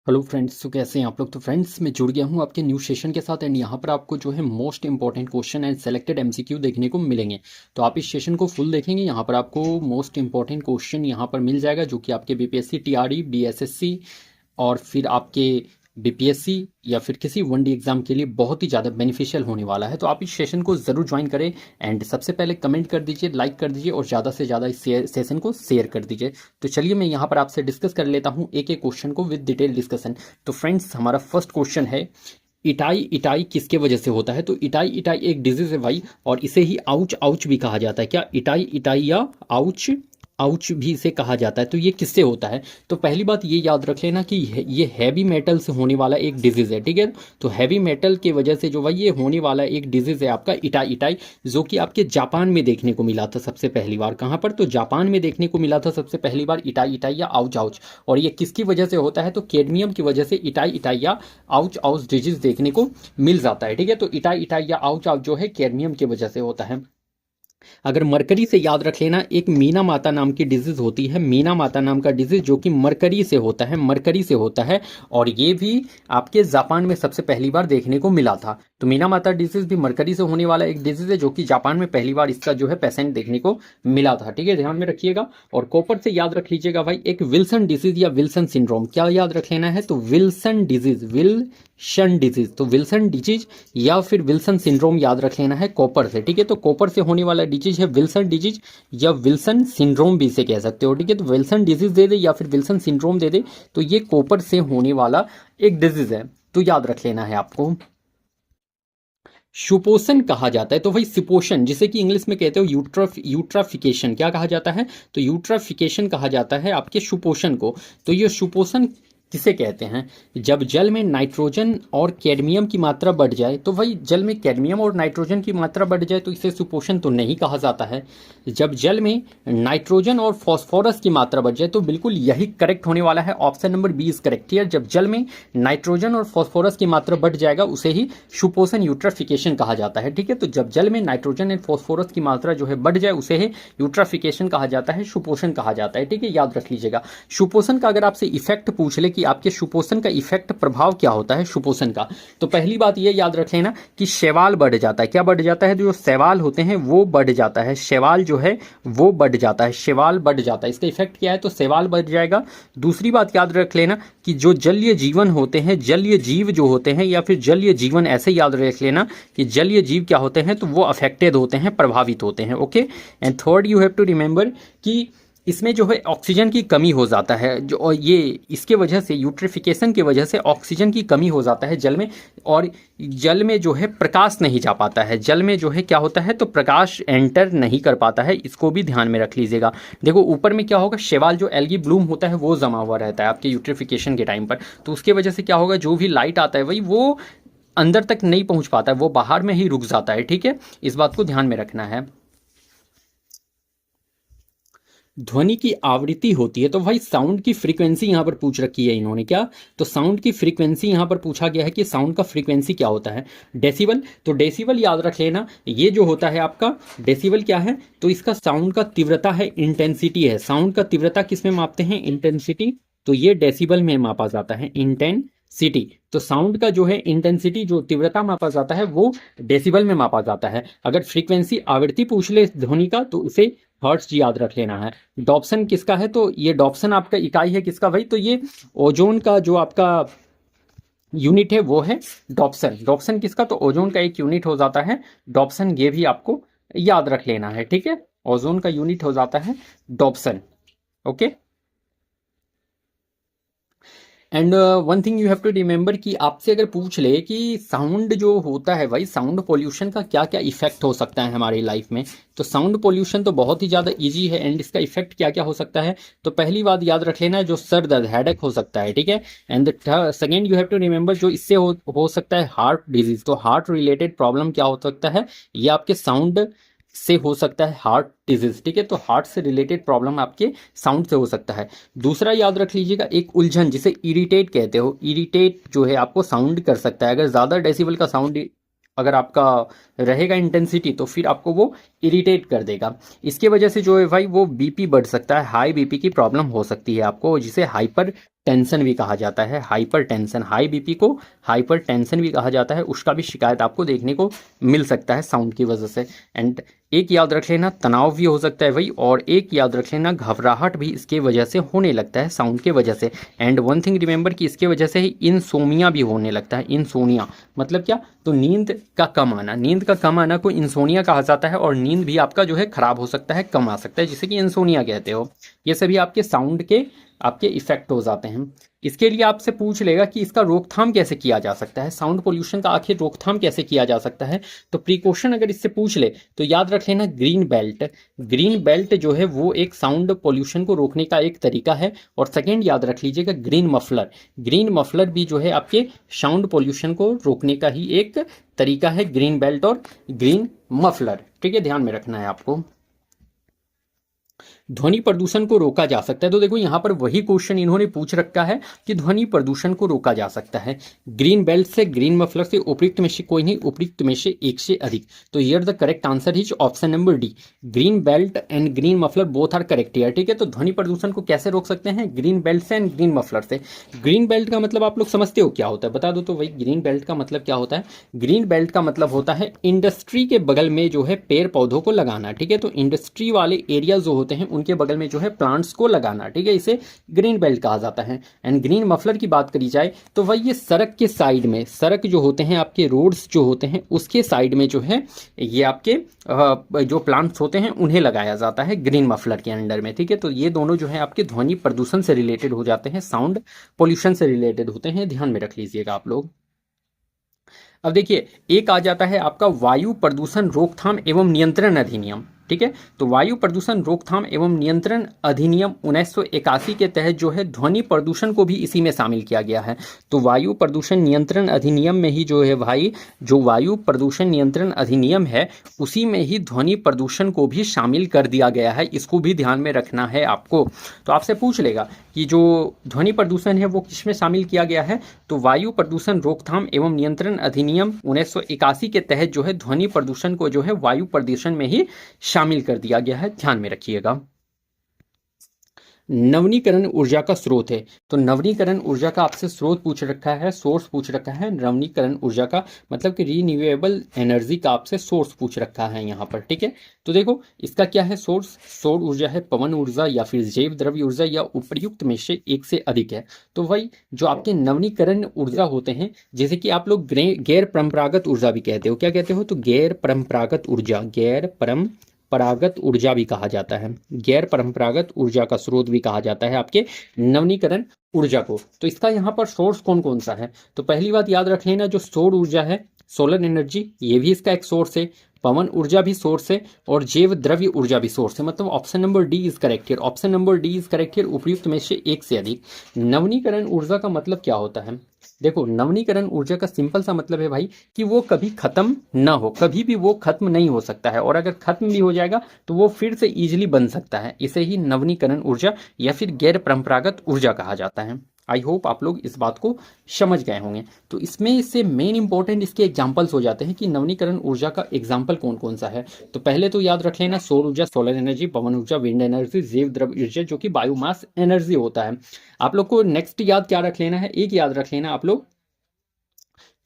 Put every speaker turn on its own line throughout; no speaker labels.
Hello friends, तो कैसे हैं आप लोग। तो फ्रेंड्स, मैं जुड़ गया हूं आपके न्यू सेशन के साथ एंड यहाँ पर आपको जो है most important question and selected MCQ देखने को मिलेंगे। तो आप इस सेशन को फुल देखेंगे, यहाँ पर आपको मोस्ट इंपॉर्टेंट क्वेश्चन यहाँ पर मिल जाएगा जो कि आपके बीपीएससी, टीआरई, बीएसएससी और फिर आपके बीपीएससी या फिर किसी वन डी एग्जाम के लिए बहुत ही ज़्यादा बेनिफिशियल होने वाला है। तो आप इस सेशन को ज़रूर ज्वाइन करें एंड सबसे पहले कमेंट कर दीजिए, लाइक कर दीजिए और ज़्यादा से ज़्यादा इस सेशन को शेयर कर दीजिए। तो चलिए मैं यहाँ पर आपसे डिस्कस कर लेता हूँ एक एक क्वेश्चन को विद डिटेल डिस्कशन। तो फ्रेंड्स, हमारा फर्स्ट क्वेश्चन है, इटाई इटाई किसके वजह से होता है। तो इटाई इटाई एक डिजीज है भाई, और इसे ही आउच आउच भी कहा जाता है। क्या इटाई इटाई या आउच आउच भी इसे कहा जाता है। तो ये किससे होता है। तो पहली बात ये याद रख लेना कि ये हैवी मेटल से होने वाला एक डिजीज है, ठीक है। तो हैवी मेटल की वजह से जो भाई ये होने वाला एक डिजीज है आपका इटाई इटाई, जो कि आपके जापान में देखने को मिला था सबसे पहली बार। कहाँ पर। तो जापान में देखने को मिला था सबसे पहली बार इटाई इटाई या आउच आउच। और ये किसकी वजह से होता है। तो कैडमियम की वजह से इटाई इटाई या आउच आउच डिजीज देखने को मिल जाता है, ठीक है। तो इटाई इटाई या आउच आउच जो है कैडमियम की वजह से होता है। अगर मरकरी से याद रख लेना, एक मीना माता नाम की डिजीज होती है, मीना माता नाम का डिजीज जो कि मरकरी से होता है, मरकरी से होता है। और ये भी आपके जापान में सबसे पहली बार देखने को मिला था। तो मीना माता डिजीज भी मरकरी से होने वाला एक डिजीज है जो कि जापान में पहली बार इसका जो है पेशेंट देखने को मिला था, ठीक है, ध्यान में रखिएगा। और कॉपर से याद रख लीजिएगा भाई, एक विल्सन डिजीज या विल्सन सिंड्रोम। क्या याद रख लेना है। तो विल्सन डिजीज, विल्सन डिजीज, तो विल्सन डिजीज या फिर विल्सन सिंड्रोम याद रख लेना है कॉपर से, ठीक है। तो कॉपर से होने वाला डिजीज है विल्सन डिजीज या विल्सन सिंड्रोम भी इसे कह सकते हो, ठीक है। तो विल्सन डिजीज दे दे या फिर विल्सन सिंड्रोम दे दे, तो ये कॉपर से होने वाला एक डिजीज है, तो याद रख लेना है आपको। सुपोषण कहा जाता है। तो भाई सुपोषण, जिसे कि इंग्लिश में कहते हो यूट्राफिकेशन, क्या कहा जाता है। तो यूट्राफिकेशन कहा जाता है आपके सुपोषण को। तो ये सुपोषण किसे कहते हैं। जब जल में नाइट्रोजन और कैडमियम की मात्रा बढ़ जाए, तो भाई जल में कैडमियम और नाइट्रोजन की मात्रा बढ़ जाए तो इसे सुपोषण तो नहीं कहा जाता है। जब जल में नाइट्रोजन और फॉस्फोरस की मात्रा बढ़ जाए, तो बिल्कुल यही करेक्ट होने वाला है, option number B is correct here. जब जल में नाइट्रोजन और फॉस्फोरस की मात्रा बढ़ जाएगा उसे ही सुपोषण यूट्राफिकेशन कहा जाता है, ठीक है। तो जब जल में नाइट्रोजन एंड फॉस्फोरस की मात्रा जो है बढ़ जाए उसे ही यूट्राफिकेशन कहा जाता है, सुपोषण कहा जाता है, ठीक है, याद रख लीजिएगा। सुपोषण का अगर आपसे इफेक्ट पूछ ले कि आपके सुपोषण का इफेक्ट प्रभाव क्या होता है सुपोषण का, तो पहली बात ये याद रख लेना कि शैवाल बढ़ जाता है। क्या बढ़ जाता है। जो शैवाल होते हैं वो बढ़ जाता है, शैवाल जो है वो बढ़ जाता है, शैवाल बढ़ जाता है। इसका इफेक्ट क्या है। तो शैवाल बढ़ जाएगा। दूसरी बात याद रख लेना कि जो जलीय जीवन होते हैं, जलीय जीव जो होते हैं या फिर जलीय जीवन, ऐसे याद रख लेना कि जलीय जीव क्या होते हैं। तो वो अफेक्टेड होते हैं, प्रभावित होते हैं, okay. And third you have to remember कि इसमें जो है ऑक्सीजन की कमी हो जाता है, जो और ये इसके वजह से यूट्रिफिकेशन की वजह से ऑक्सीजन की कमी हो जाता है जल में, और जल में जो है प्रकाश नहीं जा पाता है। जल में जो है क्या होता है। तो प्रकाश एंटर नहीं कर पाता है, इसको भी ध्यान में रख लीजिएगा। देखो ऊपर में क्या होगा, शैवाल जो एल्गी ब्लूम होता है वो जमा हुआ रहता है आपके यूट्रिफिकेशन के टाइम पर। तो उसके वजह से क्या होगा, जो भी लाइट आता है वही वो अंदर तक नहीं पहुंच पाता है, वो बाहर में ही रुक जाता है, ठीक है। इस बात को ध्यान में रखना है। ध्वनि की आवृत्ति होती है। तो भाई साउंड की फ्रीक्वेंसी यहाँ पर पूछ रखी है इन्होंने। क्या। तो साउंड की फ्रीक्वेंसी यहाँ पर पूछा गया है कि साउंड का फ्रीक्वेंसी क्या होता है। डेसिबल। तो डेसिबल याद रख लेना, ये जो होता है आपका डेसिबल क्या है। तो इसका साउंड का तीव्रता है, इंटेंसिटी है। साउंड का तीव्रता किस में मापते हैं। इंटेंसिटी। तो ये डेसिबल में मापा जाता है, इंटेंसिटी। तो साउंड का जो है इंटेंसिटी, जो तीव्रता मापा जाता है वो डेसिबल में मापा जाता है। अगर फ्रीक्वेंसी आवृत्ति पूछ ले ध्वनि का तो उसे हर्ट्ज याद रख लेना है। डॉप्सन किसका है। तो ये डॉप्सन आपका इकाई है किसका भाई। तो ये ओजोन का जो आपका यूनिट है वो है डॉप्सन। डॉप्सन किसका। तो ओजोन का एक यूनिट हो जाता है डॉप्सन, ये भी आपको याद रख लेना है, ठीक है। ओजोन का यूनिट हो जाता है Dobson, okay. And one thing you have to remember कि आपसे अगर पूछ ले कि साउंड जो होता है भाई, साउंड पोल्यूशन का क्या क्या इफेक्ट हो सकता है हमारी लाइफ में। तो साउंड पोल्यूशन तो बहुत ही ज़्यादा इजी है एंड इसका इफेक्ट क्या क्या हो सकता है। तो पहली बात याद रख लेना है, जो सर दर्द, हेडेक हो सकता है, ठीक है। And second you have to remember जो इससे हो सकता है हार्ट डिजीज। तो हार्ट रिलेटेड प्रॉब्लम क्या हो सकता है, ये आपके साउंड से हो सकता है हार्ट डिजीज, ठीक है। तो हार्ट से रिलेटेड प्रॉब्लम आपके साउंड से हो सकता है। दूसरा याद रख लीजिएगा, एक उलझन जिसे इरिटेट कहते हो, इरिटेट जो है आपको साउंड कर सकता है। अगर ज़्यादा डेसिबल का साउंड अगर आपका रहेगा इंटेंसिटी तो फिर आपको वो इरिटेट कर देगा। इसके वजह से जो है भाई वो बीपी बढ़ सकता है, हाई बीपी की प्रॉब्लम हो सकती है आपको, जिसे हाइपर टेंशन भी कहा जाता है, हाइपर टेंशन, हाई बीपी को हाइपर टेंशन भी कहा जाता है, उसका भी शिकायत आपको देखने को मिल सकता है साउंड की वजह से। एंड एक याद रख लेना, तनाव भी हो सकता है भाई, और एक याद रख लेना, घबराहट भी इसके वजह से होने लगता है साउंड के वजह से। एंड वन थिंग रिमेंबर कि इसके वजह से ही इंसोमिया भी होने लगता है। इंसोनिया मतलब क्या, तो नींद का कम आना, नींद का कम आना को इंसोनिया कहा जाता है, और नींद भी आपका जो है खराब हो सकता है, कम आ सकता है, जिसे कि इंसोनिया कहते हो। ये सभी आपके साउंड के आपके इफेक्ट हो जाते हैं। इसके लिए आपसे पूछ लेगा कि इसका रोकथाम कैसे किया जा सकता है, साउंड पोल्यूशन का आखिर रोकथाम कैसे किया जा सकता है। तो प्रिकॉशन अगर इससे पूछ ले तो याद रख लेना ग्रीन बेल्ट। ग्रीन बेल्ट जो है वो एक साउंड पोल्यूशन को रोकने का एक तरीका है। और सेकेंड याद रख लीजिएगा ग्रीन मफलर। ग्रीन मफलर भी जो है आपके साउंड पोल्यूशन को रोकने का ही एक तरीका है, ग्रीन बेल्ट और ग्रीन मफलर। ठीक है, ध्यान में रखना है आपको। ध्वनि प्रदूषण को रोका जा सकता है, तो देखो यहां पर वही क्वेश्चन इन्होंने पूछ रखा है कि ध्वनि प्रदूषण को रोका जा सकता है ग्रीन बेल्ट से, ग्रीन मफलर से, उपयुक्त में से कोई नहीं, उपयुक्त में से एक से अधिक। तो here the correct answer is option number D, green belt and green muffler both are correct here. ठीक है, तो ध्वनि प्रदूषण को कैसे रोक सकते हैं, ग्रीन बेल्ट से एंड ग्रीन मफलर से। ग्रीन बेल्ट का मतलब आप लोग समझते हो क्या होता है, बता दो तो भाई ग्रीन बेल्ट का मतलब क्या होता है। ग्रीन बेल्ट का मतलब होता है इंडस्ट्री के बगल में जो है पेड़ पौधों को लगाना। ठीक है, तो इंडस्ट्री वाले एरिया जो होते हैं उनके बगल में जो है प्लांट्स को लगाना। ठीक है, इसे ग्रीन बेल्ट कहा जाता है। एंड ग्रीन मफलर की बात करी जाए तो वही ये सड़क के साइड में, सड़क जो होते हैं आपके, रोड्स जो होते हैं उसके साइड में जो है ये आपके जो प्लांट्स होते हैं उन्हें लगाया जाता है ग्रीन मफलर के अंडर में। ठीक है, तो ये दोनों जो है आपके ध्वनि प्रदूषण से रिलेटेड हो जाते हैं, साउंड पोल्यूशन से रिलेटेड होते हैं, ध्यान में रख लीजिएगा आप लोग। अब देखिए एक आ जाता है आपका वायु प्रदूषण रोकथाम एवं नियंत्रण अधिनियम। ठीक है, तो वायु प्रदूषण रोकथाम एवं नियंत्रण अधिनियम 1981 के तहत जो है ध्वनि प्रदूषण को भी इसी में शामिल किया गया है। तो वायु प्रदूषण नियंत्रण अधिनियम में ही जो है भाई, जो वायु प्रदूषण नियंत्रण अधिनियम है उसी में ही ध्वनि प्रदूषण को भी शामिल कर दिया गया है, इसको भी ध्यान में रखना है आपको। तो आपसे पूछ लेगा कि जो ध्वनि प्रदूषण है वो किस में शामिल किया गया है, तो वायु प्रदूषण रोकथाम एवं नियंत्रण अधिनियम 1981 के तहत जो है ध्वनि प्रदूषण को जो है वायु प्रदूषण में ही शामिल कर दिया गया है, ध्यान में रखिएगा। नवीनीकरण ऊर्जा का स्रोत है, तो नवीनीकरण ऊर्जा का आपसे स्रोत पूछ रखा है, सोर्स पूछ रखा है। नवीनीकरण ऊर्जा का मतलब कि रीन्यूएबल एनर्जी का आपसे सोर्स पूछ रखा है यहाँ पर। ठीक है, तो देखो इसका क्या है सोर्स, सौर ऊर्जा है, पवन ऊर्जा या फिर जैव द्रव्य ऊर्जा या उपयुक्त में से एक से अधिक है। तो भाई जो आपके नवीनीकरण ऊर्जा होते हैं, जैसे कि आप लोग गैर परंपरागत ऊर्जा भी कहते हो, क्या कहते हो, तो गैर परंपरागत ऊर्जा, गैर परंपरागत ऊर्जा भी कहा जाता है, गैर परंपरागत ऊर्जा का स्रोत भी कहा जाता है आपके नवीनीकरण ऊर्जा को। तो इसका यहाँ पर सोर्स कौन कौन सा है, तो पहली बात याद रख लेना, जो सौर ऊर्जा है, सोलर एनर्जी, ये भी इसका एक सोर्स है, पवन ऊर्जा भी सोर्स है, और जैव द्रव्य ऊर्जा भी सोर्स है। मतलब option number D is correct here, option number D is correct here, उपयुक्त में से एक से अधिक। नवीनीकरण ऊर्जा का मतलब क्या होता है, देखो नवीनीकरण ऊर्जा का सिंपल सा मतलब है भाई कि वो कभी खत्म ना हो, कभी भी वो खत्म नहीं हो सकता है, और अगर खत्म भी हो जाएगा तो वो फिर से इजीली बन सकता है, इसे ही नवीनीकरण ऊर्जा या फिर गैर परंपरागत ऊर्जा कहा जाता है। आई होप आप लोग इस बात को समझ गए होंगे। तो इसमें से मेन इंपॉर्टेंट इसके एग्जांपल्स हो जाते हैं कि नवीनीकरण ऊर्जा का एग्जांपल कौन कौन सा है। तो पहले तो याद रख लेना सौर ऊर्जा, सोलर एनर्जी, पवन ऊर्जा, विंड एनर्जी, जैव द्रव्य ऊर्जा जो कि बायोमास एनर्जी होता है। आप लोग को नेक्स्ट याद क्या रख लेना है, एक याद रख लेना आप लोग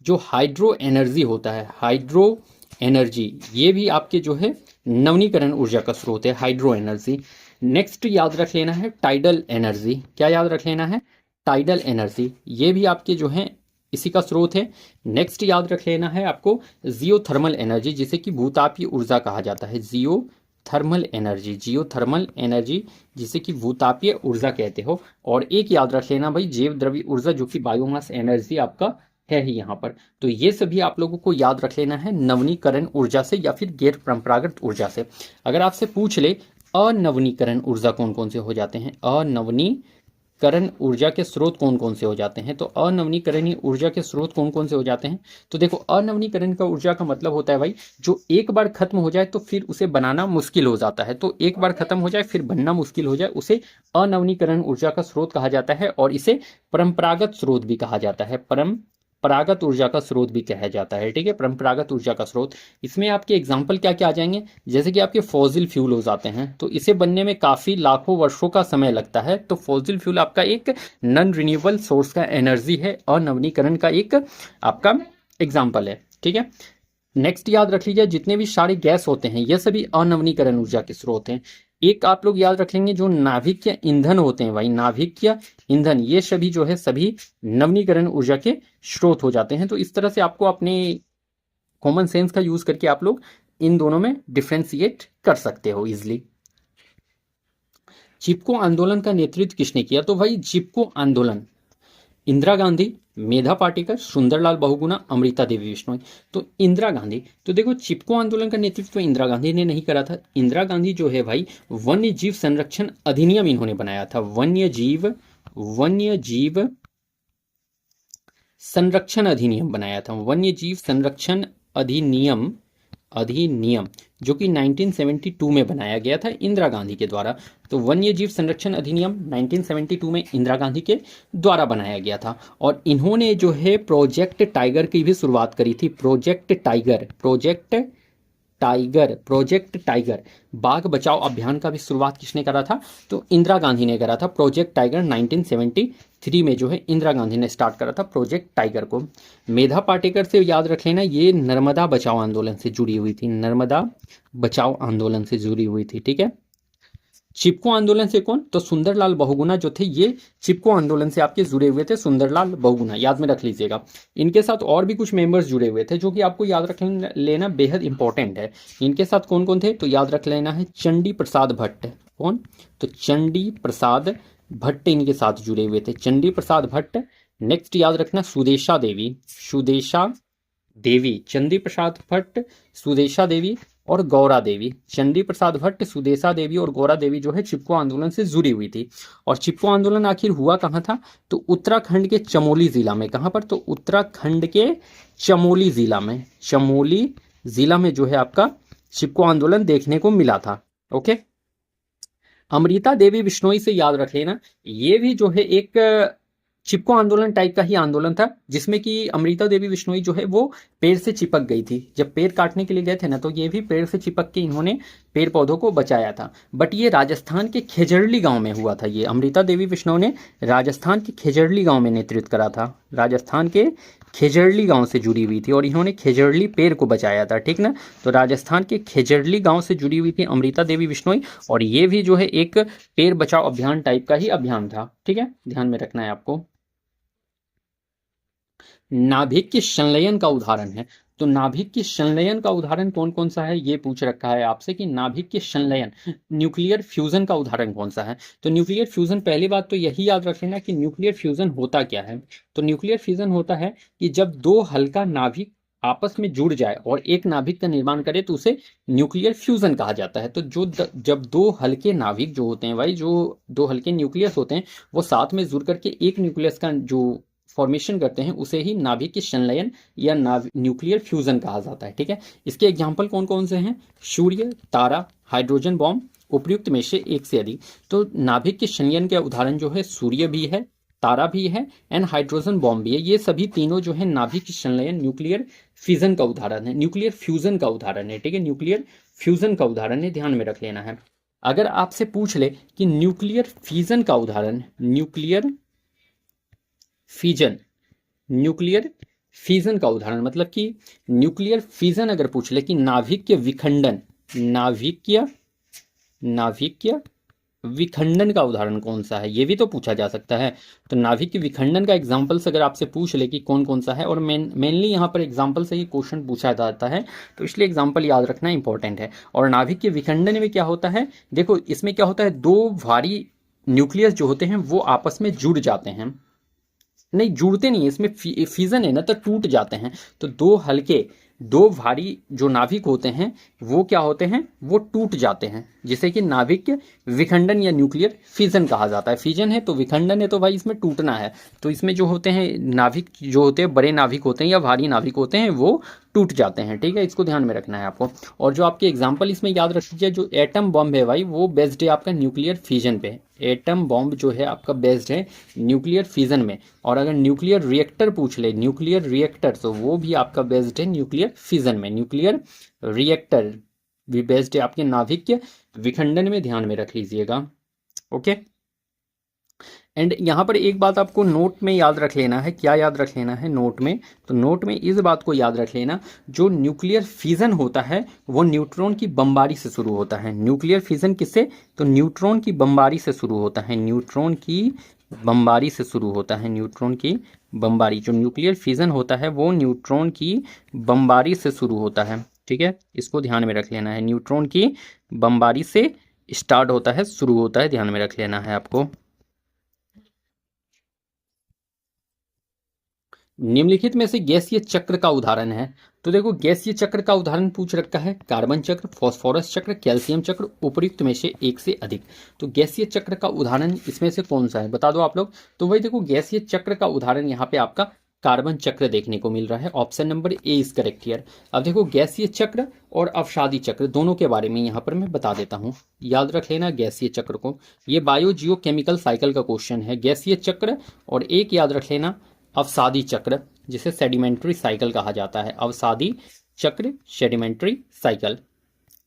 जो हाइड्रो एनर्जी होता है, हाइड्रो एनर्जी ये भी आपके जो है नवीनीकरण ऊर्जा का स्रोत है, हाइड्रो एनर्जी। नेक्स्ट याद रख लेना है टाइडल एनर्जी, क्या याद रख लेना है, टाइडल एनर्जी, ये भी आपके जो है इसी का स्रोत है। नेक्स्ट याद रख लेना है आपको जियोथर्मल एनर्जी, जिसे कि भूतापीय ऊर्जा कहा जाता है, जियोथर्मल एनर्जी, जियोथर्मल एनर्जी जिसे कि भूतापीय ऊर्जा कहते हो। और एक याद रख लेना भाई जैव द्रव्य ऊर्जा जो कि बायोमास एनर्जी आपका है ही यहाँ पर। तो ये सभी आप लोगों को याद रख लेना है नवीनीकरण ऊर्जा से या फिर गैर परंपरागत ऊर्जा से। अगर आपसे पूछ ले अनवीनीकरण ऊर्जा कौन कौन से हो जाते हैं, अनवीनीकरण ऊर्जा के स्रोत कौन कौन से हो जाते हैं, तो अनवीनीकरणीय ऊर्जा के स्रोत कौन कौन से हो जाते हैं, तो देखो अनवीनीकरण का ऊर्जा का मतलब होता है भाई जो एक बार खत्म हो जाए तो फिर उसे बनाना मुश्किल हो जाता है, तो एक बार खत्म हो जाए फिर बनना मुश्किल हो जाए, उसे अनवीनीकरण ऊर्जा का स्रोत कहा जाता है। और इसे परंपरागत स्रोत भी कहा जाता है, परंपरागत परंपरागत ऊर्जा का स्रोत भी कहा जाता है, ठीक है, परंपरागत ऊर्जा का स्रोत। इसमें आपके एग्जाम्पल क्या क्या आ जाएंगे, जैसे कि आपके फॉसिल फ्यूल हो जाते हैं, तो इसे बनने में काफ़ी लाखों वर्षों का समय लगता है। तो फॉसिल फ्यूल आपका एक नॉन रिन्यूएबल सोर्स का एनर्जी है, अनवीनीकरण का एक आपका एग्जाम्पल है, ठीक है। नेक्स्ट याद रख लीजिए, जितने भी सारे गैस होते हैं ये सभी अनवनीकरण ऊर्जा के स्रोत हैं। एक आप लोग याद रख लेंगे, जो नाभिक या ईंधन होते हैं भाई, नाभिक या ईंधन, ये सभी जो है सभी नवनीकरण ऊर्जा के स्रोत हो जाते हैं। तो इस तरह से आपको अपने कॉमन सेंस का यूज करके आप लोग इन दोनों में डिफ्रेंशिएट कर सकते हो इजिली। चिपको आंदोलन का नेतृत्व किसने किया, तो भाई चिपको आंदोलन इंदिरा गांधी, मेधा पाटेकर, सुंदरलाल बहुगुणा, अमृता देवी बिश्नोई। तो इंदिरा गांधी, तो देखो चिपको आंदोलन का नेतृत्व तो इंदिरा गांधी ने नहीं करा था। इंदिरा गांधी जो है भाई वन्य जीव संरक्षण अधिनियम इन्होंने बनाया था, वन्य जीव संरक्षण अधिनियम बनाया था, वन्य जीव संरक्षण अधिनियम जो कि 1972 में बनाया गया था इंदिरा गांधी के द्वारा। तो वन्य जीव संरक्षण अधिनियम 1972 में इंदिरा गांधी के द्वारा बनाया गया था। और इन्होंने जो है प्रोजेक्ट टाइगर की भी शुरुआत करी थी, प्रोजेक्ट टाइगर बाघ बचाओ अभियान का भी शुरुआत किसने करा था, तो इंदिरा गांधी ने करा था। प्रोजेक्ट टाइगर 1973 में जो है इंदिरा गांधी ने स्टार्ट करा था प्रोजेक्ट टाइगर को। मेधा पाटेकर से याद रख लेना, ये नर्मदा बचाओ आंदोलन से जुड़ी हुई थी, नर्मदा बचाओ आंदोलन से जुड़ी हुई थी, ठीक है। चिपको आंदोलन से कौन, तो सुंदरलाल बहुगुणा जो थे, ये चिपको आंदोलन से आपके जुड़े हुए थे, सुंदरलाल बहुगुणा, याद में रख लीजिएगा। इनके साथ और भी कुछ मेंबर्स जुड़े हुए थे जो कि आपको याद रख लेना बेहद इंपॉर्टेंट है। इनके साथ कौन कौन थे, तो याद रख लेना है चंडी प्रसाद भट्ट। कौन, तो चंडी प्रसाद भट्ट इनके साथ जुड़े हुए थे, चंडी प्रसाद भट्ट। नेक्स्ट याद रखना सुदेशा देवी, चंडी प्रसाद भट्ट, सुदेशा देवी और गौरा देवी। चंडी प्रसाद भट्ट, सुदेशा देवी और गौरा देवी जो है चिपको आंदोलन से जुड़ी हुई थी। और चिपको आंदोलन आखिर हुआ कहाँ था, तो उत्तराखंड के चमोली जिला में। कहाँ पर, तो उत्तराखंड के चमोली जिला में जो है आपका चिपको आंदोलन देखने को मिला था, ओके। अमृता देवी बिश्नोई से याद रख लेना, ये भी जो है एक चिपको आंदोलन टाइप का ही आंदोलन था, जिसमें कि अमृता देवी बिश्नोई जो है वो पेड़ से चिपक गई थी। जब पेड़ काटने के लिए गए थे ना, तो ये भी पेड़ से चिपक के इन्होंने पेड़ पौधों को बचाया था। बट ये राजस्थान के खेजड़ली गांव में हुआ था। ये अमृता देवी बिश्नोई ने राजस्थान के खेजड़ली गांव में नेतृत्व करा था, राजस्थान के खेजड़ली गांव से जुड़ी हुई थी और इन्होंने खेजड़ली पेड़ को बचाया था, ठीक ना। तो राजस्थान के खेजड़ली गांव से जुड़ी हुई थी अमृता देवी बिश्नोई, और ये भी जो है एक पेड़ बचाओ अभियान टाइप का ही अभियान था, ठीक है, ध्यान में रखना है आपको। नाभिक के संलयन का उदाहरण है, तो नाभिक के संलयन का उदाहरण कौन कौन सा है, ये पूछ रखा है आपसे कि नाभिक के संलयन, न्यूक्लियर फ्यूजन का उदाहरण कौन सा है। तो न्यूक्लियर फ्यूजन, पहली बात तो यही याद रख लेना कि न्यूक्लियर फ्यूजन होता क्या है। तो न्यूक्लियर फ्यूजन होता है कि जब दो हल्का नाभिक आपस में जुड़ जाए और एक नाभिक का निर्माण करे तो उसे न्यूक्लियर फ्यूजन कहा जाता है। तो जब दो हल्के नाभिक जो होते हैं भाई, जो दो हल्के न्यूक्लियस होते हैं, वो साथ में जुड़ करके एक न्यूक्लियस का जो फॉर्मेशन करते हैं उसे ही नाभिक के संलयन या न्यूक्लियर फ्यूजन कहा जाता है, ठीक है। इसके एग्जाम्पल कौन कौन से हैं, सूर्य, तारा, हाइड्रोजन बॉम्ब, उपयुक्त में से एक से अधिक। तो नाभिक के संलयन के उदाहरण जो है सूर्य भी है, तारा भी है एंड हाइड्रोजन बॉम्ब भी है। ये सभी तीनों जो है नाभिक के संलयन न्यूक्लियर फ्यूजन का उदाहरण है, न्यूक्लियर फ्यूजन का उदाहरण है, ठीक है, न्यूक्लियर फ्यूजन का उदाहरण है, ध्यान में रख लेना है। अगर आपसे पूछ ले कि न्यूक्लियर फ्यूजन का उदाहरण, न्यूक्लियर फिजन का उदाहरण, मतलब कि न्यूक्लियर फिजन अगर पूछ ले कि नाभिक के विखंडन का उदाहरण कौन सा है, ये भी तो पूछा जा सकता है। तो नाभिक के विखंडन का एग्जाम्पल्स अगर आपसे पूछ ले कि कौन कौन सा है, और मेनली यहाँ पर एग्जाम्पल से ही क्वेश्चन पूछा जाता है, तो इसलिए एग्जाम्पल याद रखना इंपॉर्टेंट है। और नाभिक के विखंडन में क्या होता है, देखो इसमें क्या होता है, दो भारी न्यूक्लियस जो होते हैं वो आपस में जुड़ जाते हैं, नहीं जुड़ते नहीं, इसमें फिजन है ना, तो टूट जाते हैं। तो दो हल्के दो भारी जो नाभिक होते हैं वो क्या होते हैं, वो टूट जाते हैं, जिसे कि नाभिक विखंडन या न्यूक्लियर फिजन कहा जाता है। फिजन है तो विखंडन है, तो भाई इसमें टूटना है, तो इसमें जो होते हैं नाभिक जो होते हैं बड़े नाभिक होते हैं या भारी नाभिक होते हैं वो टूट जाते हैं, ठीक है, इसको ध्यान में रखना है आपको। और जो आपके एग्जाम्पल इसमें याद रख लीजिए, जो एटम बॉम्ब है भाई वो बेस्ड है आपका न्यूक्लियर फिजन पे। एटम बॉम्ब जो है आपका बेस्ड है न्यूक्लियर फिजन में। और अगर न्यूक्लियर रिएक्टर पूछ ले, न्यूक्लियर रिएक्टर, तो वो भी आपका बेस्ड है न्यूक्लियर फिजन में। न्यूक्लियर रिएक्टर भी बेस्ड है आपके नाभिक के विखंडन में, ध्यान में रख लीजिएगा। ओके, एंड यहाँ पर एक बात आपको नोट में याद रख लेना है। क्या याद रख लेना है नोट में? तो नोट में इस बात को याद रख लेना, जो न्यूक्लियर फिजन होता है वो न्यूट्रॉन की बमबारी से शुरू होता है। न्यूक्लियर फिजन किससे? तो न्यूट्रॉन की बमबारी से शुरू होता है। न्यूट्रॉन की बमबारी से शुरू होता है। न्यूट्रॉन की बमबारी, जो न्यूक्लियर फिजन होता है वो न्यूट्रॉन की बमबारी से शुरू होता है, ठीक है, इसको ध्यान में रख लेना है। न्यूट्रॉन की बमबारी से स्टार्ट होता है, शुरू होता है, ध्यान में रख लेना है आपको। निम्नलिखित में से गैसीय चक्र का उदाहरण है। तो देखो गैसीय चक्र का उदाहरण पूछ रखा है, कार्बन चक्र, फास्फोरस चक्र, कैल्शियम चक्र, उपयुक्त में से एक से अधिक। तो गैसीय चक्र का उदाहरण इसमें से कौन सा है, बता दो आप लोग। तो वही देखो गैसीय चक्र का उदाहरण यहाँ पे आपका कार्बन चक्र देखने को मिल रहा है। Option number A is correct here. अब देखो गैसीय चक्र और अवसादी चक्र दोनों के बारे में यहाँ पर मैं बता देता हूँ, याद रख लेना गैसीय चक्र को। ये बायो जियो केमिकल साइकिल का क्वेश्चन है, गैसीय चक्र। और एक याद रख लेना अवसादी चक्र, जिसे सेडिमेंट्री साइकिल कहा जाता है। अवसादी चक्र, सेडिमेंट्री साइकिल,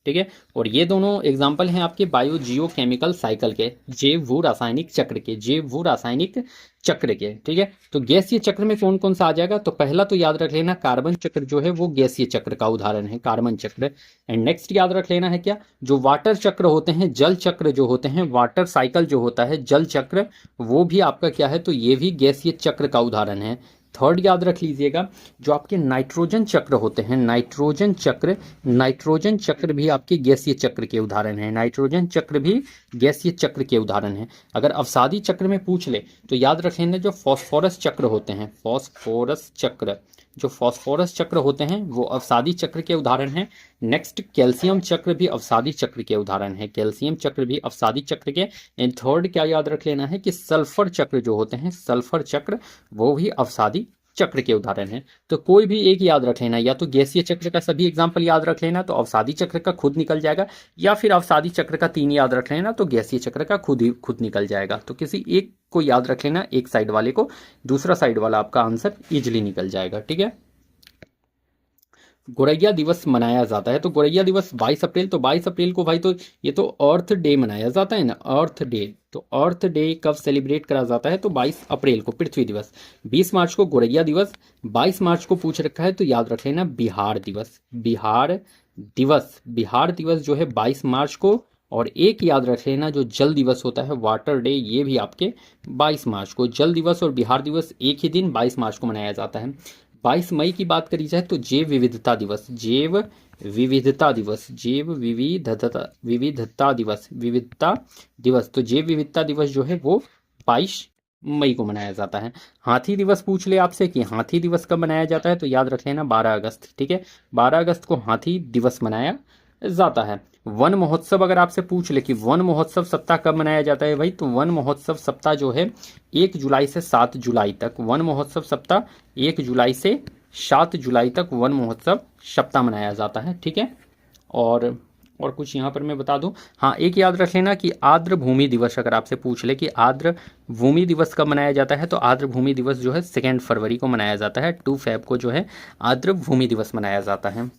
ठीक है। और ये दोनों एग्जाम्पल हैं आपके बायो जियो केमिकल साइकिल के, जैव भू रासायनिक चक्र के, जैव भू रासायनिक चक्र के, ठीक है। तो गैसीय चक्र में कौन कौन सा आ जाएगा? तो पहला तो याद रख लेना कार्बन चक्र जो है वो गैसीय चक्र का उदाहरण है, कार्बन चक्र। एंड नेक्स्ट याद रख लेना है क्या, जो वाटर चक्र होते हैं, जल चक्र जो होते हैं, वाटर साइकिल जो होता है, जल चक्र, वो भी आपका क्या है, तो ये भी गैसीय चक्र का उदाहरण है। थर्ड याद रख लीजिएगा, जो आपके नाइट्रोजन चक्र होते हैं, नाइट्रोजन चक्र, नाइट्रोजन चक्र भी आपके गैसीय चक्र के उदाहरण हैं। नाइट्रोजन चक्र भी गैसीय चक्र के उदाहरण हैं। अगर अवसादी चक्र में पूछ ले तो याद रख लेना जो फास्फोरस चक्र होते हैं, फास्फोरस चक्र, जो फास्फोरस चक्र होते हैं वो अवसादी चक्र के उदाहरण हैं। नेक्स्ट कैल्शियम चक्र भी अवसादी चक्र के उदाहरण है, कैल्शियम चक्र भी अवसादी चक्र के। एंड थर्ड क्या याद रख लेना है कि सल्फर चक्र जो होते हैं, सल्फर चक्र, वो भी अवसादी चक्र के उदाहरण है। तो कोई भी एक याद रख लेना, या तो गैसीय चक्र का सभी एग्जाम्पल याद रख लेना तो अवसादी चक्र का खुद निकल जाएगा, या फिर अवसादी चक्र का 3 याद रख लेना तो गैसीय चक्र का खुद निकल जाएगा। तो किसी एक को याद रख लेना, एक साइड वाले को, दूसरा साइड वाला आपका आंसर इजिली निकल जाएगा, ठीक है। गोरैया दिवस मनाया जाता है, तो गोरैया दिवस 22 अप्रैल, तो 22 अप्रैल को भाई तो ये तो अर्थ डे मनाया जाता है ना, अर्थ डे। तो अर्थ डे कब सेलिब्रेट करा जाता है? तो 22 अप्रैल को पृथ्वी दिवस। 20 मार्च को गोरैया दिवस, 22 मार्च को पूछ रखा है तो याद रख लेना बिहार दिवस। बिहार दिवस, बिहार दिवस जो है 22 मार्च को। और एक याद रख लेना जो जल दिवस होता है, वाटर डे, ये भी आपके 22 मार्च को। जल दिवस और बिहार दिवस एक ही दिन 22 मार्च को मनाया जाता है। 22 मई की बात करी जाए तो जैव विविधता दिवस, जैव विविधता दिवस, जैव विविधता दिवस, विविधता दिवस। तो जैव विविधता दिवस जो है वो 22 मई को मनाया जाता है। हाथी दिवस पूछ ले आपसे कि हाथी दिवस कब मनाया जाता है, तो याद रख लेना 12 अगस्त, ठीक है। 12 अगस्त को हाथी दिवस मनाया जाता है। वन महोत्सव अगर आपसे पूछ ले कि वन महोत्सव सप्ताह कब मनाया जाता है भाई, तो वन महोत्सव सप्ताह जो है 1 जुलाई से 7 जुलाई तक, वन महोत्सव सप्ताह 1 जुलाई से 7 जुलाई तक वन महोत्सव सप्ताह मनाया जाता है, ठीक है। और कुछ यहाँ पर मैं बता दूं, हाँ एक याद रख लेना कि आर्द्र भूमि दिवस अगर आपसे पूछ ले कि आर्द्र भूमि दिवस कब मनाया जाता है, तो आर्द्र भूमि दिवस जो है 2 फरवरी को मनाया जाता है। 2 फेब को जो है आर्द्र भूमि दिवस मनाया जाता है।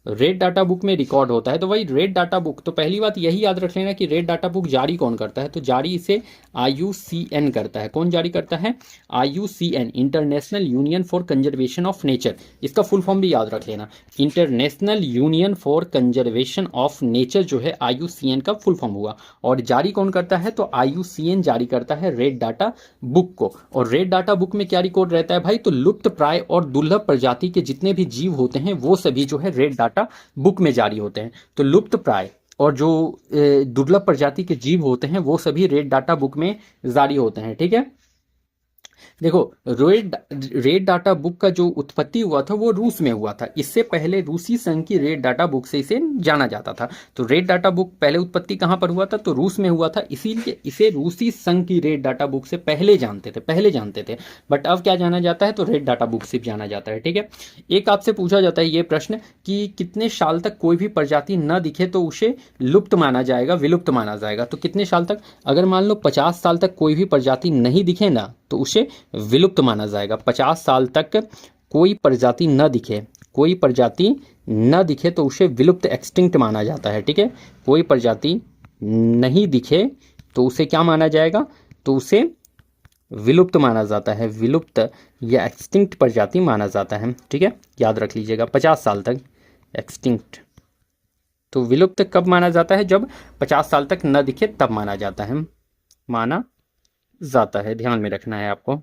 रेड डाटा बुक में रिकॉर्ड होता है, तो वही रेड डाटा बुक, तो पहली बात यही याद रख लेना कि रेड डाटा बुक जारी कौन करता है, तो जारी इसे IUCN करता है। कौन जारी करता है? IUCN, international union for conservation of nature. इसका फुल फॉर्म भी याद रख लेना, international union for conservation of nature जो है IUCN का फुल फॉर्म हुआ। और जारी कौन करता है? तो IUCN जारी करता है रेड डाटा बुक को। और रेड डाटा बुक में क्या रिकॉर्ड रहता है भाई, तो लुप्त प्राय और दुर्लभ प्रजाति के जितने भी जीव होते हैं वो सभी जो है रेड डाटा बुक में जारी होते हैं। तो लुप्त प्राय और जो दुर्लभ प्रजाति के जीव होते हैं वो सभी रेड डाटा बुक में जारी होते हैं, ठीक है। देखो, रेड डाटा बुक का जो उत्पत्ति हुआ था वो रूस में हुआ था। इससे पहले रूसी संघ की रेड डाटा बुक से इसे जाना जाता था। तो रेड डाटा बुक पहले उत्पत्ति कहाँ पर हुआ था? तो रूस में हुआ था, इसीलिए इसे रूसी संघ की रेड डाटा बुक से पहले जानते थे। बट अब क्या जाना जाता है? तो रेड डाटा बुक से जाना जाता है। ठीक है। एक आपसे पूछा जाता है ये प्रश्न कि कितने साल तक कोई भी प्रजाति न दिखे तो उसे लुप्त माना जाएगा, विलुप्त माना जाएगा। तो कितने साल तक? अगर मान लो 50 साल तक कोई भी प्रजाति नहीं दिखे ना तो उसे विलुप्त माना जाएगा। 50 साल तक कोई प्रजाति न दिखे, कोई प्रजाति न दिखे तो उसे विलुप्त, एक्सटिंक्ट माना जाता है। ठीक है। कोई प्रजाति नहीं दिखे तो उसे क्या माना जाएगा? तो उसे विलुप्त माना जाता है, विलुप्त या एक्सटिंक्ट प्रजाति माना जाता है। ठीक है, याद रख लीजिएगा 50 साल तक एक्सटिंक्ट। तो विलुप्त कब माना जाता है? जब 50 साल तक न दिखे तब माना जाता है, माना जाता है। ध्यान में रखना है आपको।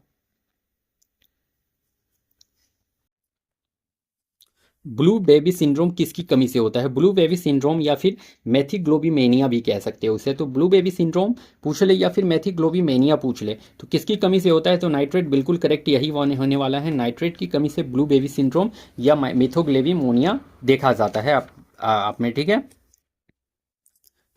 ब्लू बेबी सिंड्रोम किसकी कमी से होता है? ब्लू बेबी सिंड्रोम या फिर मैथिग्लोबिमेनिया भी कह सकते हो उसे। तो ब्लू बेबी सिंड्रोम पूछ ले या फिर मैथिग्लोबिमेनिया पूछ ले, तो किसकी कमी से होता है? तो नाइट्रेट, बिल्कुल करेक्ट यही होने वाला है। नाइट्रेट की कमी से ब्लू बेबी सिंड्रोम या मैथोग्लोबिमेनिया देखा जाता है आप में। ठीक है।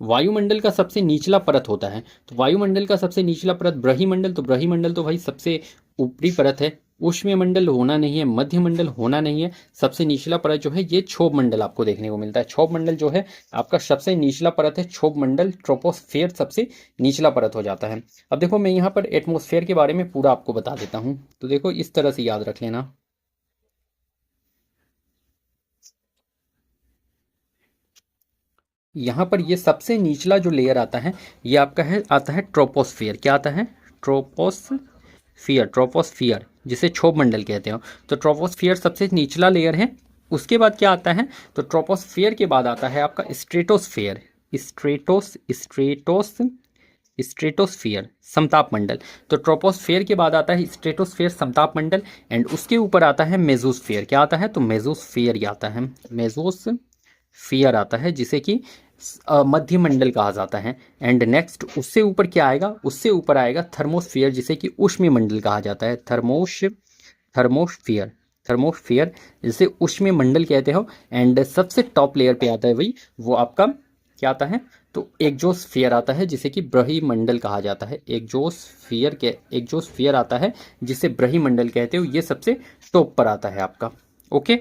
वायुमंडल का सबसे निचला परत होता है, तो वायुमंडल का सबसे निचला परत ब्रह्मंडल। तो ब्रह्मंडल तो भाई सबसे ऊपरी परत है। उष्ण मंडल होना नहीं है, मध्य मंडल होना नहीं है। सबसे निचला परत जो है ये क्षोभ मंडल आपको देखने को मिलता है। क्षोभ मंडल जो है आपका सबसे निचला परत है, क्षोभ मंडल, ट्रोपोस्फेयर सबसे निचला परत हो जाता है। अब देखो मैं यहाँ पर एटमोस्फेयर के बारे में पूरा आपको बता देता हूँ। तो देखो इस तरह से याद रख लेना। यहाँ पर ये सबसे निचला जो लेयर आता है ये आपका है, आता है ट्रोपोस्फियर। क्या आता है? ट्रोपोस्फियर, ट्रोपोस्फियर जिसे क्षोभ मंडल कहते हो। तो ट्रोपोस्फियर सबसे निचला लेयर है। उसके बाद क्या आता है? तो ट्रोपोस्फियर के बाद आता है आपका स्ट्रेटोस्फियर, स्ट्रेटोस्फियर समताप मंडल। तो ट्रोपोस्फियर के बाद आता है स्ट्रेटोस्फियर, समताप मंडल, एंड उसके ऊपर आता है मेसोस्फियर। क्या आता है? तो मेसोस्फियर आता है, मेसोस्फियर आता है जिसे कि मध्य मंडल कहा जाता है। एंड नेक्स्ट उससे ऊपर क्या आएगा? उससे ऊपर आएगा थर्मोस्फियर जिसे कि उष्ण मंडल कहा जाता है। थर्मोस्फियर, थर्मोस्फियर जिसे उष्ण मंडल कहते हो। एंड सबसे टॉप लेयर पे आता है वही, वो आपका क्या आता है? तो एक्जोस्फियर आता है जिसे कि ब्रह्मंडल कहा जाता है। एक्जोस्फियर आता है जिसे ब्रह्मंडल कहते हो। ये सबसे टॉप पर आता है आपका। ओके।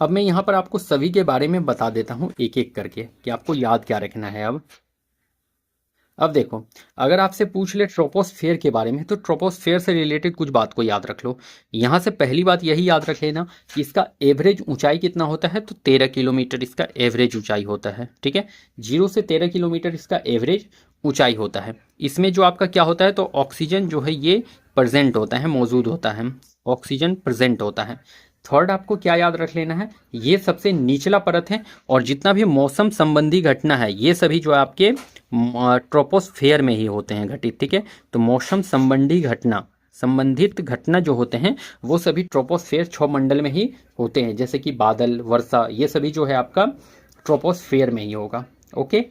अब मैं यहाँ पर आपको सभी के बारे में बता देता हूँ एक एक करके कि आपको याद क्या रखना है। अब देखो, अगर आपसे पूछ ले ट्रोपोस्फेयर के बारे में तो ट्रोपोस्फेयर से रिलेटेड कुछ बात को याद रख लो। यहाँ से पहली बात यही याद रख लेना कि इसका एवरेज ऊंचाई कितना होता है? तो 13 किलोमीटर इसका एवरेज ऊंचाई होता है। ठीक है, 0 से 13 किलोमीटर इसका एवरेज ऊंचाई होता है। इसमें जो आपका क्या होता है? तो ऑक्सीजन जो है ये प्रेजेंट होता है, मौजूद होता है, ऑक्सीजन प्रेजेंट होता है। थर्ड आपको क्या याद रख लेना है? ये सबसे निचला परत है और जितना भी मौसम संबंधी घटना है ये सभी जो है आपके ट्रोपोस्फेयर में ही होते हैं घटित। ठीक है, तो मौसम संबंधी घटना, संबंधित घटना जो होते हैं वो सभी ट्रोपोस्फेयर क्षोभमंडल में ही होते हैं। जैसे कि बादल, वर्षा, ये सभी जो है आपका ट्रोपोस्फेयर में ही होगा। ओके।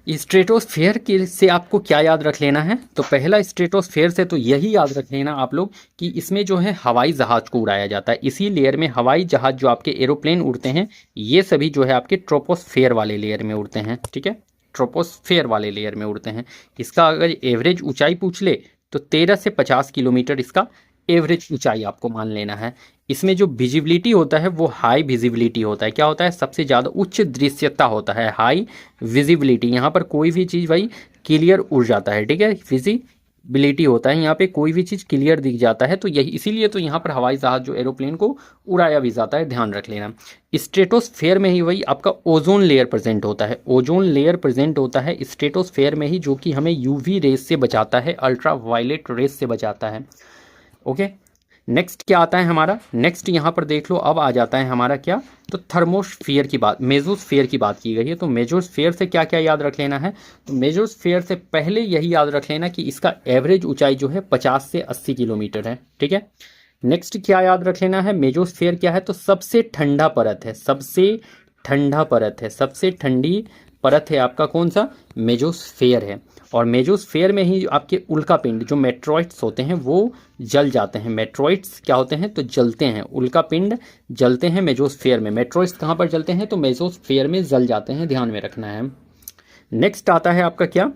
स्ट्रेटोस्फेयर के से आपको क्या याद रख लेना है? तो पहला स्ट्रेटोस्फेयर से तो यही याद रख लेना आप लोग कि इसमें जो है हवाई जहाज को उड़ाया जाता है। इसी लेयर में हवाई जहाज जो आपके एरोप्लेन उड़ते हैं ये सभी जो है आपके ट्रोपोस्फेयर वाले लेयर में उड़ते हैं। ठीक है, ट्रोपोस्फेयर वाले लेयर में उड़ते हैं। इसका अगर एवरेज ऊंचाई पूछ ले तो 13 से 50 किलोमीटर इसका एवरेज ऊंचाई आपको मान लेना है। इसमें जो विजिबिलिटी होता है वो हाई विजिबिलिटी होता है। क्या होता है? सबसे ज़्यादा उच्च दृश्यता होता है, हाई विजिबिलिटी। यहाँ पर कोई भी चीज़ भाई क्लियर उड़ जाता है। ठीक है, विजिबिलिटी होता है, यहाँ पे कोई भी चीज़ क्लियर दिख जाता है। तो यही इसीलिए तो यहाँ पर हवाई जहाज जो एरोप्लेन को उड़ाया भी जाता है, ध्यान रख लेना। स्ट्रेटोस्फेयर में ही वही आपका ओजोन लेयर प्रेजेंट होता है, ओजोन लेयर प्रेजेंट होता है स्ट्रेटोस्फेयर में ही, जो कि हमें यूवी रेस से बचाता है, अल्ट्रा वायलेट रेस से बचाता है। ओके। नेक्स्ट क्या आता है हमारा? नेक्स्ट यहाँ पर देख लो, अब आ जाता है हमारा क्या? तो थर्मोस्फियर की बात, मेसोस्फियर की बात की गई है। तो मेसोस्फियर से क्या क्या याद रख लेना है? तो मेसोस्फियर से पहले यही याद रख लेना कि इसका एवरेज ऊंचाई जो है 50 से 80 किलोमीटर है। ठीक है। नेक्स्ट क्या याद रख लेना है? मेसोस्फियर क्या है? तो सबसे ठंडा परत है, सबसे ठंडा परत है, सबसे ठंडी परत है आपका कौन सा, मेजोस्फेयर है। और मेजोस्फेयर में ही आपके उल्का पिंड जो मेट्रॉइड्स होते हैं वो जल जाते हैं। मेट्रॉइड्स क्या होते हैं, तो जलते हैं, उल्का पिंड जलते हैं मेजोस्फेयर में। मेट्रॉइड्स कहाँ पर जलते हैं, तो मेजोस्फेयर में जल जाते हैं, ध्यान में रखना है। नेक्स्ट आता है आपका क्या,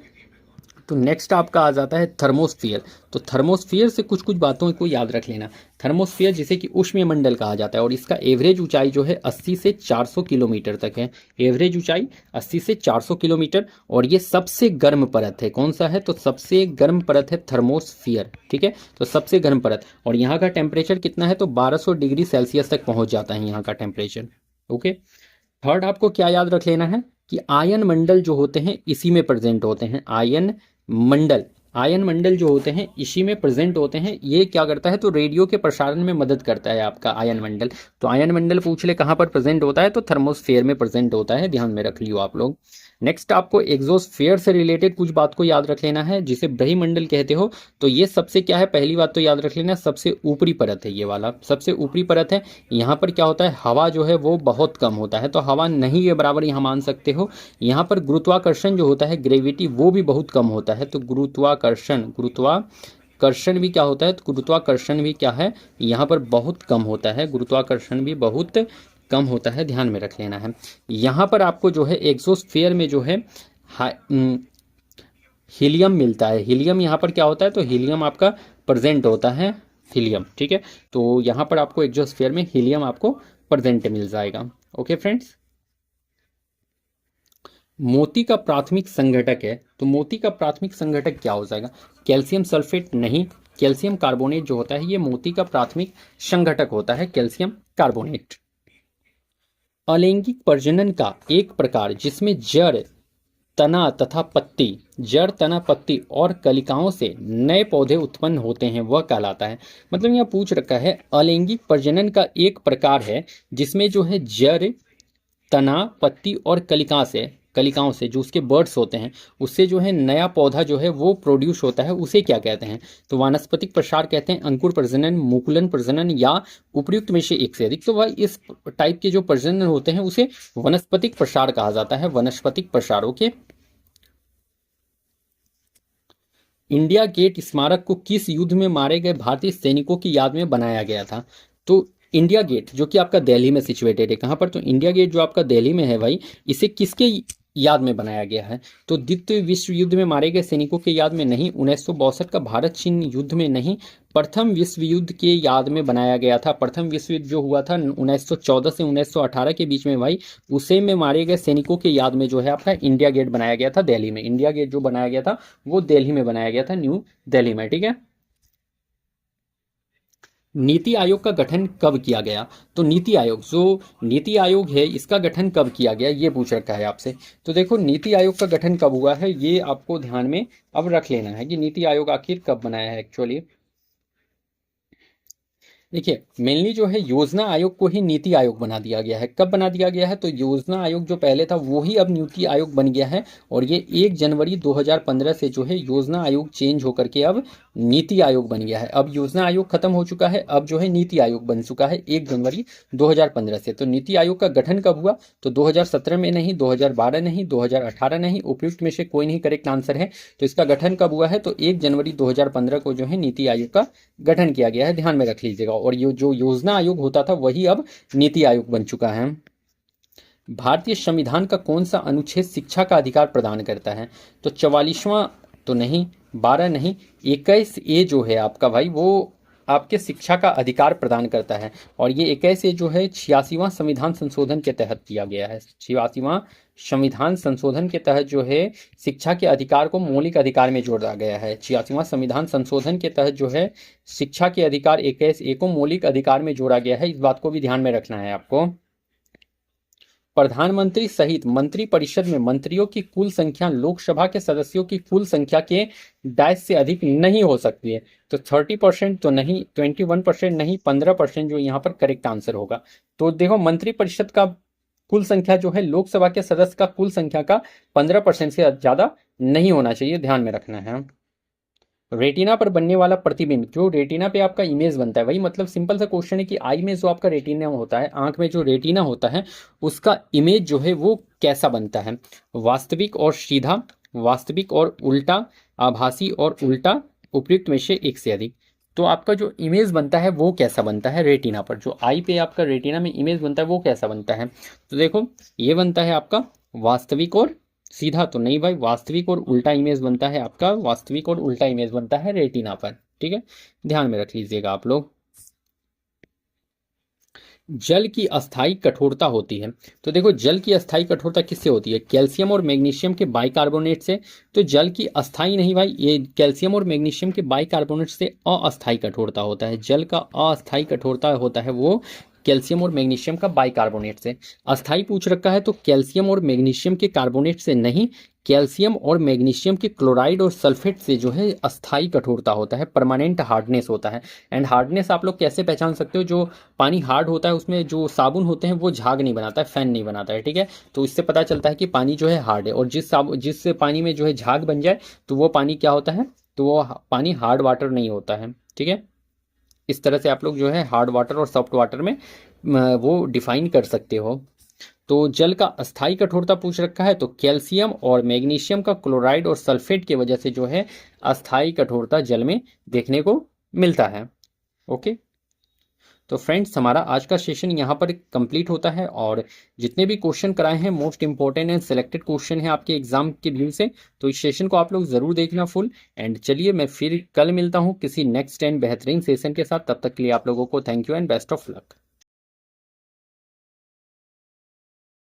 तो नेक्स्ट आपका आ जाता है थर्मोस्फियर। तो थर्मोस्फियर से कुछ कुछ बातों को याद रख लेना। थर्मोस्फियर जिसे कि उष्णमंडल कहा जाता है और इसका एवरेज ऊंचाई जो है 80 से 400 किलोमीटर तक है। एवरेज ऊंचाई 80 से 400 किलोमीटर। और ये सबसे गर्म परत है, कौन सा है, तो सबसे गर्म परत है थर्मोस्फियर, ठीक है। तो सबसे गर्म परत, और यहाँ का टेम्परेचर कितना है, तो 1200 डिग्री सेल्सियस तक पहुंच जाता है यहाँ का टेम्परेचर। ओके। थर्ड आपको क्या याद रख लेना है कि आयन मंडल जो होते हैं इसी में प्रेजेंट होते हैं। आयन मंडल जो होते हैं इसी में प्रेजेंट होते हैं। ये क्या करता है, तो रेडियो के प्रसारण में मदद करता है आपका आयन मंडल। तो आयन मंडल पूछ ले कहाँ पर प्रेजेंट होता है, तो थर्मोस्फेयर में प्रेजेंट होता है, ध्यान में रख लियो आप लोग। नेक्स्ट आपको एग्जोस्फेयर से रिलेटेड कुछ बात को याद रख लेना है, जिसे ब्रह्मंडल कहते हो। तो ये सबसे क्या है, पहली बात तो याद रख लेना, सबसे ऊपरी परत है, ये वाला सबसे ऊपरी परत है। यहाँ पर क्या होता है, हवा जो है वो बहुत कम होता है, तो हवा नहीं के बराबर यहाँ मान सकते हो। यहाँ पर गुरुत्वाकर्षण जो होता है, ग्रेविटी, वो भी बहुत कम होता है। तो गुरुत्वाकर्षण भी क्या होता है, तो गुरुत्वाकर्षण भी क्या है, यहाँ पर बहुत कम होता है। गुरुत्वाकर्षण भी बहुत कम होता है, ध्यान में रख लेना है। यहाँ पर आपको जो है एग्जोस्फेयर में जो है हीलियम मिलता है। हीलियम यहाँ पर क्या होता है, तो हीलियम आपका प्रेजेंट होता है, हीलियम, ठीक है। तो यहाँ पर आपको एग्जोस्फेयर में हीलियम आपको प्रेजेंट मिल जाएगा। Okay friends. मोती का प्राथमिक संघटक है, तो मोती का प्राथमिक संघटक क्या हो जाएगा, कैल्शियम सल्फेट नहीं, कैल्शियम कार्बोनेट जो होता है ये मोती का प्राथमिक संघटक होता है, कैल्शियम कार्बोनेट। अलैंगिक प्रजनन का एक प्रकार जिसमें जड़, तना तथा पत्ती, जड़, तना, पत्ती और कलिकाओं से नए पौधे उत्पन्न होते हैं, वह कहलाता है। मतलब यहाँ पूछ रखा है अलैंगिक प्रजनन का एक प्रकार है जिसमें जो है जड़, तना, पत्ती और कलिकाओं से जो उसके बर्ड्स होते हैं उससे जो है नया पौधा जो है वो प्रोड्यूस होता है, उसे क्या कहते हैं, तो वानस्पतिक प्रसार कहते हैं, अंकुर प्रजनन, मुकुलन प्रजनन या उपर्युक्त में से एक से अधिक। तो भाई इस टाइप के जो प्रजनन होते हैं उसे वनस्पतिक प्रसार कहा जाता है, वनस्पतिक प्रसार। ओके। इंडिया गेट स्मारक को किस युद्ध में मारे गए भारतीय सैनिकों की याद में बनाया गया था, तो इंडिया गेट जो कि आपका दिल्ली में सिचुएटेड है, कहाँ पर, तो इंडिया गेट जो आपका दिल्ली में है भाई, इसे किसके याद में बनाया गया है, तो द्वितीय विश्व युद्ध में मारे गए सैनिकों के याद में नहीं, 1962 का भारत चीन युद्ध में नहीं, प्रथम विश्व युद्ध के याद में बनाया गया था। प्रथम विश्व युद्ध जो हुआ था 1914 से 1918 के बीच में भाई, उसे में मारे गए सैनिकों के याद में जो है आपका इंडिया गेट बनाया गया था दिल्ली में। इंडिया गेट जो बनाया गया था वो दिल्ली में बनाया गया था, न्यू दिल्ली में, ठीक है। नीति आयोग का गठन कब किया गया, तो नीति आयोग है इसका गठन कब किया गया, ये पूछ रखा है आपसे। तो देखो नीति आयोग का गठन कब हुआ है ये आपको ध्यान में अब रख लेना है कि नीति आयोग आखिर कब बनाया है एक्चुअली। देखिए मेनली जो है योजना आयोग को ही नीति आयोग बना दिया गया है। कब बना दिया गया है, तो योजना आयोग जो पहले था वो ही अब नीति आयोग बन गया है। और ये 1 जनवरी 2015 से जो है योजना आयोग चेंज होकर के अब नीति आयोग बन गया है। अब योजना आयोग खत्म हो चुका है, अब जो है नीति आयोग बन चुका है 1 जनवरी 2015 से। तो नीति आयोग का गठन कब हुआ, तो 2017 में नहीं, 2012 नहीं, 2018 नहीं, उपयुक्त में से कोई नहीं करेक्ट आंसर है। तो इसका गठन कब हुआ है, तो 1 जनवरी 2015 को जो है नीति आयोग का गठन किया गया है, ध्यान में रख लीजिएगा। और ये जो योजना आयोग होता था वही अब नीति आयोग बन चुका है। भारतीय संविधान का कौन सा अनुच्छेद शिक्षा का अधिकार प्रदान करता है, तो 44वां तो नहीं, 12 नहीं, 21A जो है आपका भाई वो आपके शिक्षा का अधिकार प्रदान करता है। और ये 21A जो है 86वां संविधान संशोधन के तहत किया गया है। 86वां संविधान संशोधन के तहत जो है शिक्षा के अधिकार को मौलिक अधिकार में जोड़ा गया है। 86वां संविधान संशोधन के तहत जो है शिक्षा के अधिकार 21A को मौलिक अधिकार में जोड़ा गया है, इस बात को भी ध्यान में रखना है आपको। प्रधानमंत्री सहित मंत्रिपरिषद में मंत्रियों की कुल संख्या लोकसभा के सदस्यों की कुल संख्या के 10 से अधिक नहीं हो सकती है। तो 30% तो नहीं, 21% नहीं, 15% जो यहाँ पर करेक्ट आंसर होगा। तो देखो मंत्रिपरिषद का कुल संख्या जो है लोकसभा के सदस्य का कुल संख्या का 15% से ज्यादा नहीं होना चाहिए, ध्यान में रखना है। रेटिना पर बनने वाला प्रतिबिंब, जो रेटिना पे आपका इमेज बनता है, वही मतलब सिंपल सा क्वेश्चन है कि आई में जो आपका रेटिना होता है, आंख में जो रेटिना होता है, उसका इमेज जो है वो कैसा बनता है? वास्तविक और सीधा, वास्तविक और उल्टा, आभासी और उल्टा, उपयुक्त में से एक से अधिक। तो आपका जो इमेज बनता है वो कैसा बनता है रेटिना पर, जो आई पे आपका रेटिना में इमेज बनता है वो कैसा बनता है? तो देखो ये बनता है आपका वास्तविक और सीधा तो नहीं भाई, वास्तविक और उल्टा इमेज बनता है आपका, वास्तविक और उल्टा इमेज बनता है रेटिना पर। ठीक है, ध्यान में रख लीजिएगा आप लोग। जल की अस्थाई कठोरता होती है, तो देखो जल की अस्थाई कठोरता किससे होती है? कैल्शियम और मैग्नीशियम के बाइकार्बोनेट से। तो जल की अस्थाई नहीं भाई, ये कैल्शियम और मैग्नीशियम के बाइकार्बोनेट से अस्थाई कठोरता होता है। जल का अस्थाई कठोरता होता है वो कैल्शियम और मैग्नीशियम का बाइकार्बोनेट से। अस्थाई पूछ रखा है तो कैल्शियम और मैग्नीशियम के कार्बोनेट से नहीं, कैल्शियम और मैग्नीशियम के क्लोराइड और सल्फेट से जो है अस्थाई कठोरता होता है, परमानेंट हार्डनेस होता है। एंड हार्डनेस आप लोग कैसे पहचान सकते हो? जो पानी हार्ड होता है उसमें जो साबुन होते हैं वो झाग नहीं बनाता है, फैन नहीं बनाता है। ठीक है, तो इससे पता चलता है कि पानी जो है हार्ड है। और जिस पानी में जो है झाग बन जाए तो वो पानी क्या होता है? तो वो पानी हार्ड वाटर नहीं होता है। ठीक है, इस तरह से आप लोग जो है हार्ड वाटर और सॉफ्ट वाटर में वो डिफाइन कर सकते हो। तो जल का अस्थाई कठोरता पूछ रखा है तो कैल्शियम और मैग्नीशियम का क्लोराइड और सल्फेट की वजह से जो है अस्थाई कठोरता जल में देखने को मिलता है। ओके, तो फ्रेंड्स हमारा आज का सेशन यहाँ पर कंप्लीट होता है। और जितने भी क्वेश्चन कराए हैं most important and selected question है आपके एग्जाम के व्यू से, तो इस सेशन को आप लोग ज़रूर देखना फुल। एंड चलिए मैं फिर कल मिलता हूँ किसी नेक्स्ट एंड बेहतरीन सेशन के साथ। तब तक के लिए आप लोगों को thank you and best of luck.